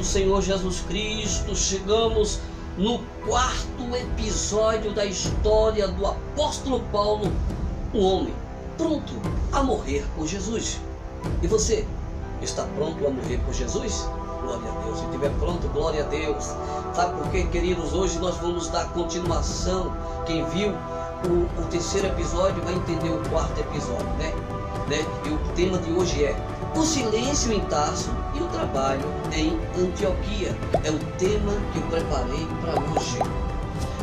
do Senhor Jesus Cristo, chegamos no quarto episódio da história do apóstolo Paulo, um homem pronto a morrer por Jesus. E você, está pronto a morrer por Jesus? Glória a Deus. Se estiver pronto, glória a Deus. Sabe por quê, queridos? Hoje nós vamos dar continuação. Quem viu o terceiro episódio vai entender o quarto episódio, né? E o tema de hoje é o silêncio em Tarso e o trabalho em Antioquia. É o tema que eu preparei para hoje.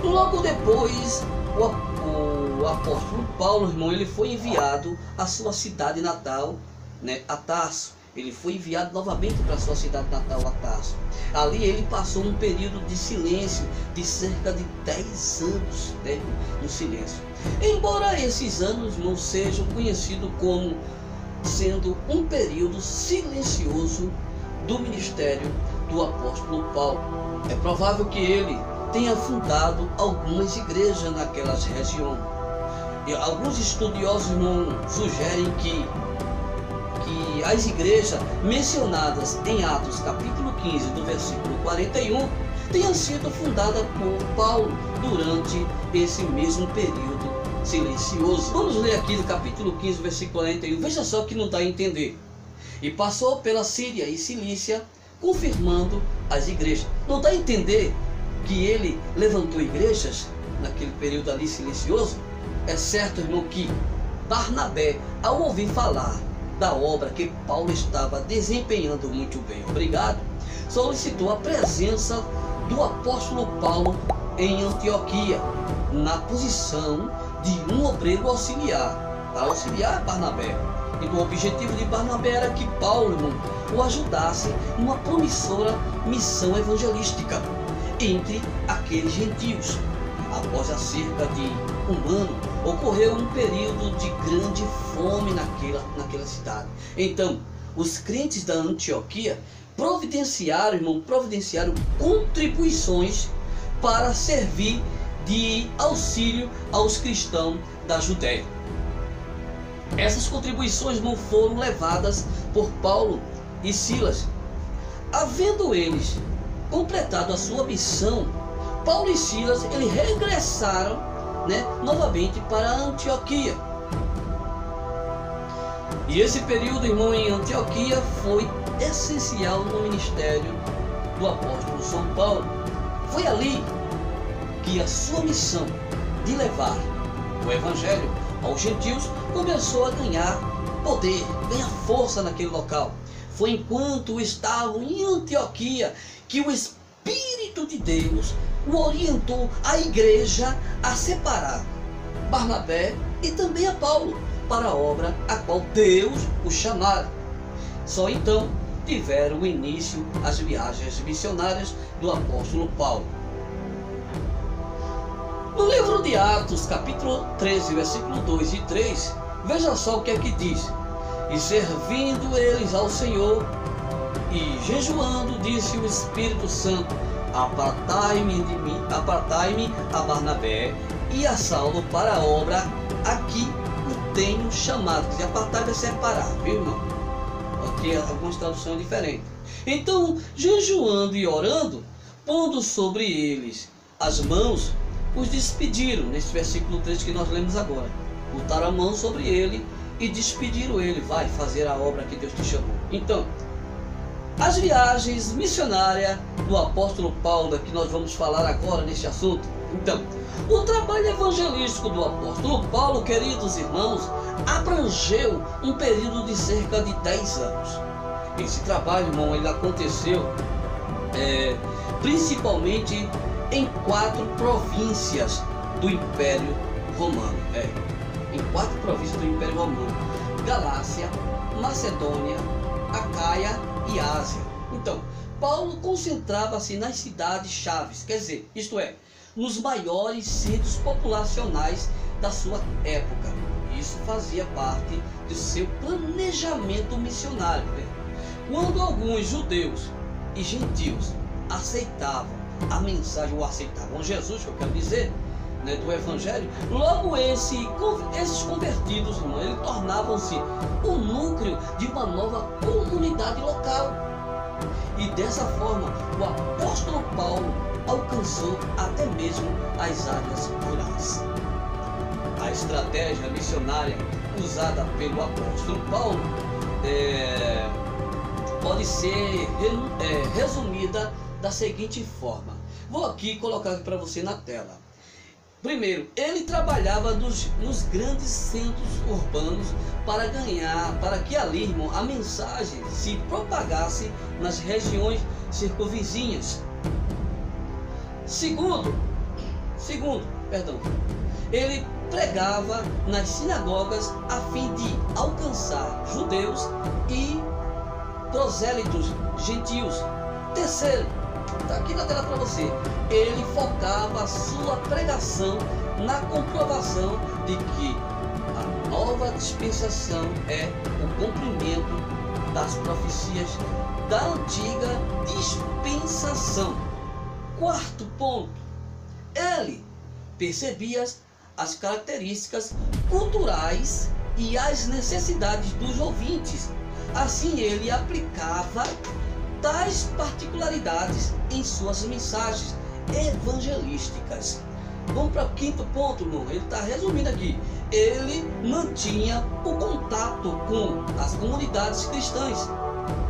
Logo depois, o apóstolo Paulo, irmão, ele foi enviado à sua cidade natal, né, a Tarso. Ele foi enviado novamente para a sua cidade natal, a Tarso. Ali ele passou um período de silêncio de cerca de 10 anos, né, no silêncio. Embora esses anos não sejam conhecidos como sendo um período silencioso do ministério do apóstolo Paulo. É provável que ele tenha fundado algumas igrejas naquelas regiões. E alguns estudiosos sugerem que as igrejas mencionadas em Atos capítulo 15, do versículo 41, tenham sido fundadas por Paulo durante esse mesmo período silencioso. Vamos ler aqui do capítulo 15, versículo 41. Veja só que não dá a entender. E passou pela Síria e Cilícia, confirmando as igrejas. Não dá a entender que ele levantou igrejas naquele período ali silencioso? É certo, irmão, que Barnabé, ao ouvir falar da obra que Paulo estava desempenhando muito bem, obrigado, solicitou a presença do apóstolo Paulo em Antioquia, na posição de um obreiro auxiliar, para auxiliar Barnabé. E o objetivo de Barnabé era que Paulo, irmão, o ajudasse numa promissora missão evangelística entre aqueles gentios. Após cerca de um ano, ocorreu um período de grande fome naquela cidade. Então, os crentes da Antioquia providenciaram contribuições para servir de auxílio aos cristãos da Judéia. Essas contribuições não foram levadas por Paulo e Silas. Havendo eles completado a sua missão, Paulo e Silas eles regressaram, né, novamente para Antioquia. E esse período, irmão, em Antioquia foi essencial no ministério do apóstolo São Paulo. Foi ali que a sua missão de levar o evangelho aos gentios começou a ganhar poder, ganhar força naquele local. Foi enquanto estavam em Antioquia que o Espírito de Deus o orientou a igreja a separar Barnabé e também a Paulo para a obra a qual Deus o chamara. Só então tiveram início as viagens missionárias do apóstolo Paulo. No livro de Atos, capítulo 13, versículo 2 e 3, veja só o que é que diz. E servindo eles ao Senhor e jejuando, disse o Espírito Santo: apartai-me de mim, apartai-me a Barnabé e a Saulo para a obra a que o tenho chamado. Quer dizer, apartar é separar, viu, irmão? Aqui algumas traduções diferentes. Então, jejuando e orando, pondo sobre eles as mãos, os despediram. Nesse versículo 3 que nós lemos agora, botaram a mão sobre ele e despediram ele. Vai fazer a obra que Deus te chamou. Então, as viagens missionárias do apóstolo Paulo, que nós vamos falar agora neste assunto. Então, o trabalho evangelístico do apóstolo Paulo, queridos irmãos, abrangeu um período de cerca de 10 anos. Esse trabalho, irmão, ele aconteceu principalmente em 4 províncias do Império Romano. Em 4 províncias do Império Romano: Galácia, Macedônia, Acaia e Ásia. Então, Paulo concentrava-se nas cidades-chaves, quer dizer, isto é, nos maiores centros populacionais da sua época. Isso fazia parte do seu planejamento missionário. Quando alguns judeus e gentios aceitavam a mensagem, ou aceitavam Jesus, que eu quero dizer, né, do Evangelho, logo esses convertidos, irmão, eles tornavam-se o núcleo de uma nova comunidade local. E dessa forma, o apóstolo Paulo alcançou até mesmo as áreas rurais. A estratégia missionária usada pelo apóstolo Paulo pode ser resumida da seguinte forma. Vou aqui colocar para você na tela. Primeiro, ele trabalhava nos grandes centros urbanos para que ali, irmão, a mensagem se propagasse nas regiões circunvizinhas. Segundo, ele pregava nas sinagogas a fim de alcançar judeus e prosélitos gentios. Terceiro, está aqui na tela para você, ele focava a sua pregação na comprovação de que a nova dispensação é o cumprimento das profecias da antiga dispensação. Quarto ponto, ele percebia as características culturais e as necessidades dos ouvintes. Assim, ele aplicava tais particularidades em suas mensagens evangelísticas. Vamos para o quinto ponto, irmão. Ele está resumindo aqui. Ele mantinha o contato com as comunidades cristãs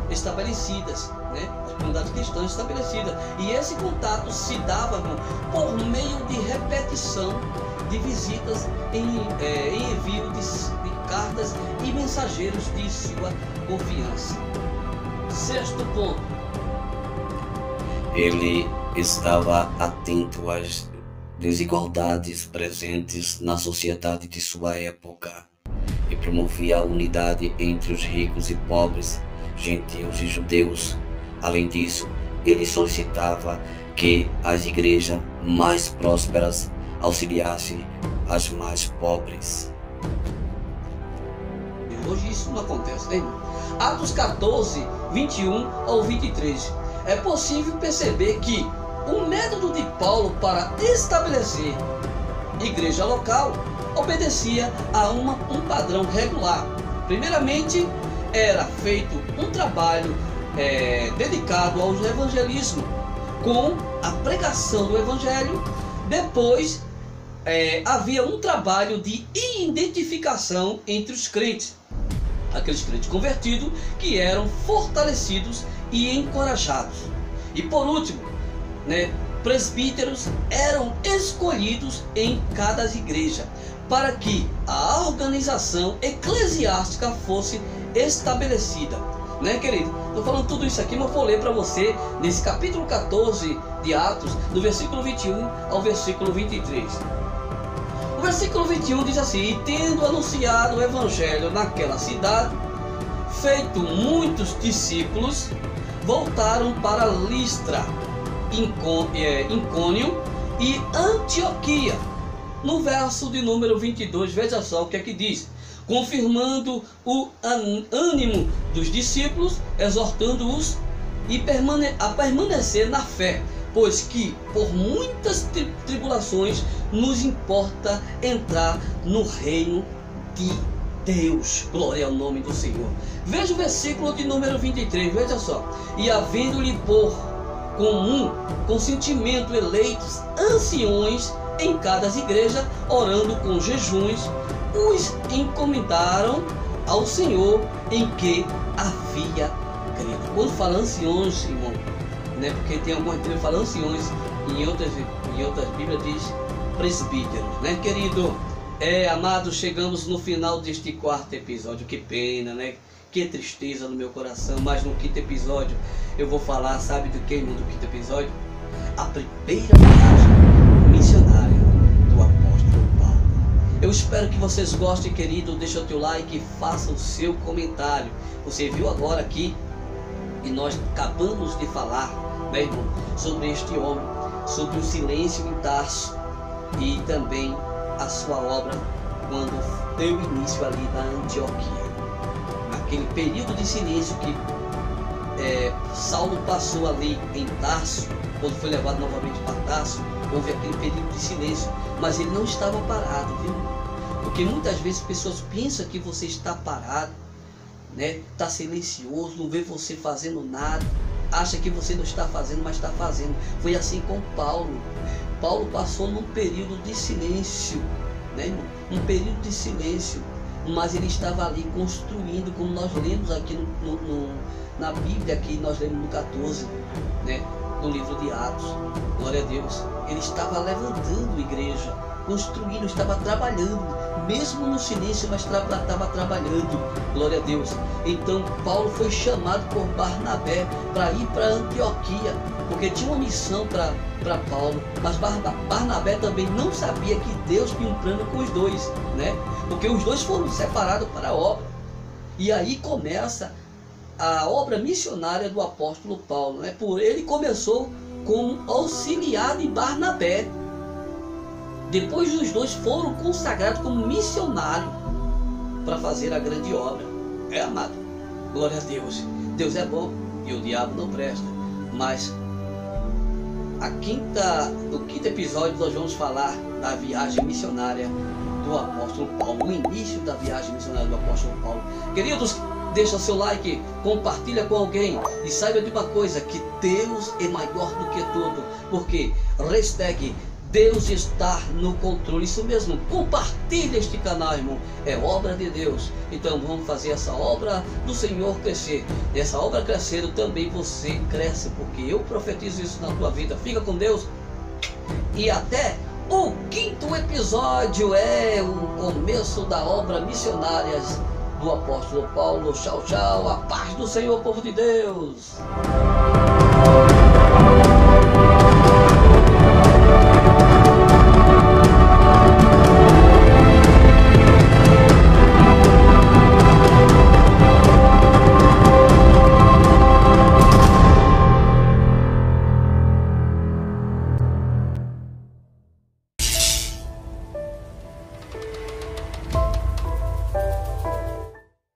estabelecidas, né? As comunidades cristãs estabelecidas. E esse contato se dava, irmão, por meio de repetição de visitas em envio de cartas e mensageiros de sua confiança. Sexto ponto, ele estava atento às desigualdades presentes na sociedade de sua época e promovia a unidade entre os ricos e pobres, gentios e judeus. Além disso, ele solicitava que as igrejas mais prósperas auxiliassem as mais pobres. Hoje isso não acontece, né, irmão? Atos 14, 21 ao 23. É possível perceber que o método de Paulo para estabelecer igreja local obedecia a um padrão regular. Primeiramente, era feito um trabalho dedicado ao evangelismo, com a pregação do evangelho. Depois, havia um trabalho de identificação entre os crentes, aqueles crentes convertidos que eram fortalecidos e encorajados. E por último, presbíteros eram escolhidos em cada igreja para que a organização eclesiástica fosse estabelecida. Né, querido? Estou falando tudo isso aqui, mas vou ler para você nesse capítulo 14 de Atos, do versículo 21 ao versículo 23. O versículo 21 diz assim: e tendo anunciado o evangelho naquela cidade, feito muitos discípulos, voltaram para Listra, Icônio e Antioquia. No verso de número 22, veja só o que é que diz: confirmando o ânimo dos discípulos, exortando-os a permanecer na fé, pois que por muitas tribulações nos importa entrar no reino de Deus. Glória ao nome do Senhor. Veja o versículo de número 23, veja só: e havendo-lhe por comum consentimento eleitos anciões em cada igreja, orando com jejuns, os encomendaram ao Senhor em que havia crido. Quando fala anciões, irmão, porque tem algumas Bíblias que falam anciões, em outras Bíblias diz presbíteros, né, querido? Amados, chegamos no final deste quarto episódio. Que pena, né? Que tristeza no meu coração. Mas no quinto episódio eu vou falar, sabe do que, irmão, do quinto episódio? A primeira viagem missionária do apóstolo Paulo. Eu espero que vocês gostem, querido. Deixa o teu like e faça o seu comentário. Você viu agora aqui e nós acabamos de falar, né, irmão, sobre este homem, sobre o silêncio em Tarso e também a sua obra quando deu início ali na Antioquia. Naquele período de silêncio que Saulo passou ali em Tarso, quando foi levado novamente para Tarso, houve aquele período de silêncio, mas ele não estava parado, viu? Porque muitas vezes pessoas pensam que você está parado, né? Está silencioso, não vê você fazendo nada, acha que você não está fazendo, mas está fazendo. Foi assim com Paulo. Paulo passou num período de silêncio, né, irmão? Um período de silêncio, mas ele estava ali construindo, como nós lemos aqui na Bíblia, que nós lemos no 14, né, no livro de Atos. Glória a Deus. Ele estava levantando igreja, construindo, estava trabalhando, mesmo no silêncio, mas estava trabalhando. Glória a Deus. Então Paulo foi chamado por Barnabé para ir para Antioquia, porque tinha uma missão para Paulo, mas Barnabé também não sabia que Deus tinha um plano com os dois, né? Porque os dois foram separados para a obra. E aí começa a obra missionária do apóstolo Paulo, né? Ele começou como auxiliar de Barnabé. Depois os dois foram consagrados como missionários para fazer a grande obra. Amado, glória a Deus. Deus é bom e o diabo não presta. Mas no quinto episódio nós vamos falar da viagem missionária do apóstolo Paulo, o início da viagem missionária do apóstolo Paulo. Queridos, deixa seu like, compartilha com alguém e saiba de uma coisa, que Deus é maior do que tudo, porque hashtag Deus está no controle. Isso mesmo, compartilha este canal, irmão, é obra de Deus. Então vamos fazer essa obra do Senhor crescer. E essa obra crescendo também você cresce, porque eu profetizo isso na tua vida. Fica com Deus e até o quinto episódio, é o começo da obra missionária do apóstolo Paulo. Tchau, tchau, a paz do Senhor, povo de Deus.